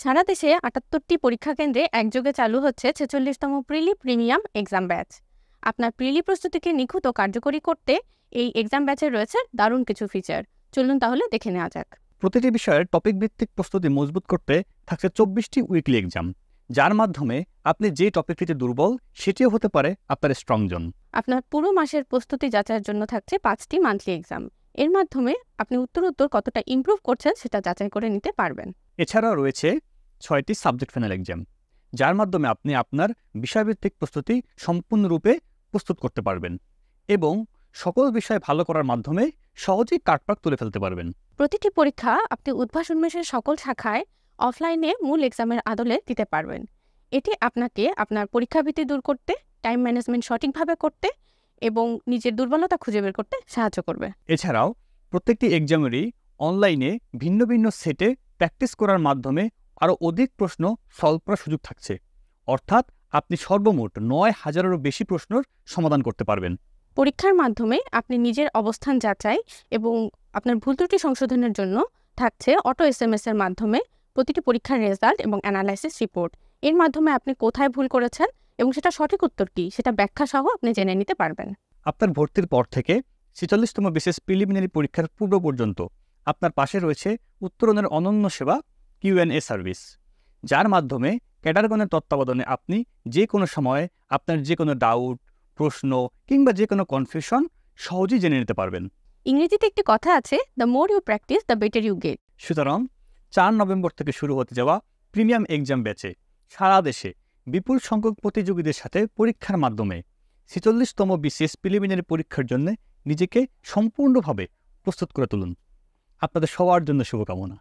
সারা দেশে ৭৮টি পরীক্ষা কেন্দ্রে একযোগে চালু হচ্ছে ৪৬তম প্রিলি প্রিমিয়াম এক্সাম ব্যাচ। আপনার প্রিলি প্রস্তুতিকে নিখুঁত ও কার্যকরী করতে এই এক্সাম ব্যাচে রয়েছে দারুণ কিছু ফিচার। চলুন তাহলে দেখে নেওয়া যাক। প্রতিটি বিষয়ের টপিক ভিত্তিক প্রস্তুতি মজবুত করতে থাকছে ২৪টি উইকলি এক্সাম, যার মাধ্যমে আপনি যে টপিকটিতে দুর্বল সেটিও হতে পারে আপনার স্ট্রং জোন। আপনার পুরো মাসের প্রস্তুতি যাচাইয়ের জন্য থাকছে ৫টি মান্থলি এক্সাম। এর মাধ্যমে আপনি উত্তর কতটা ইমপ্রুভ করছেন সেটা যাচাই করে নিতে পারবেন। এছাড়াও রয়েছে ৬টি সাবজেক্ট ফাইনাল এক্সাম, যার মাধ্যমে আপনি আপনার বিষয়ভিত্তিক প্রস্তুতি সম্পূর্ণরূপে প্রস্তুত করতে পারবেন এবং সকল বিষয় ভালো করার মাধ্যমে সহজেই কাটমার্ক তুলে ফেলতে পারবেন। প্রতিটি পরীক্ষা আপনি উদ্ভাস উন্মেষের সকল শাখায় অফলাইনে মূল এক্সামের আদলে দিতে পারবেন। এটি আপনাকে আপনার পরীক্ষাভীতি দূর করতে, টাইম ম্যানেজমেন্ট সঠিকভাবে করতে এবং নিজের দুর্বলতা খুঁজে বের করতে সাহায্য করবে। এছাড়াও প্রত্যেকটি এক্সামেরই অনলাইনে ভিন্ন ভিন্ন সেটে প্র্যাকটিস করার মাধ্যমে আরও অধিক প্রশ্ন সলভ করার সুযোগ থাকছে, অর্থাৎ আপনি সর্বমোট ৯,০০০-এরও বেশি প্রশ্নের সমাধান করতে পারবেন। পরীক্ষার মাধ্যমে আপনি নিজের অবস্থান যাচাই এবং আপনার ভুল ত্রুটি সংশোধনের জন্য থাকছে অটো SMS এর মাধ্যমে প্রতিটি পরীক্ষার রেজাল্ট এবং অ্যানালাইসিস রিপোর্ট। এর মাধ্যমে আপনি কোথায় ভুল করেছেন এবং সেটা সঠিক উত্তর কী সেটা ব্যাখ্যা সহ আপনি জেনে নিতে পারবেন। আপনার ভর্তির পর থেকে ৪৬তম বিসিএস প্রিলিমিনারি পরীক্ষার পূর্ব পর্যন্ত আপনার পাশে রয়েছে উত্তরণের অনন্য সেবা Q&A সার্ভিস, যার মাধ্যমে ক্যাডারগণের তত্ত্বাবধানে আপনি যে কোনো সময়ে আপনার যে কোনো ডাউট, প্রশ্ন কিংবা যে কোনো কনফিউশন সহজেই জেনে নিতে পারবেন। ইংরেজিতে একটি কথা আছে, the more you practise the better you get. সুতরাং ৪ নভেম্বর থেকে শুরু হতে যাওয়া প্রিমিয়াম এক্সাম ব্যাচে সারা দেশে বিপুল সংখ্যক প্রতিযোগীদের সাথে পরীক্ষার মাধ্যমে ৪৬তম বিসিএস প্রিলিমিনারি পরীক্ষার জন্য নিজেকে সম্পূর্ণভাবে প্রস্তুত করে তুলুন। আপনাদের সবার জন্য শুভকামনা।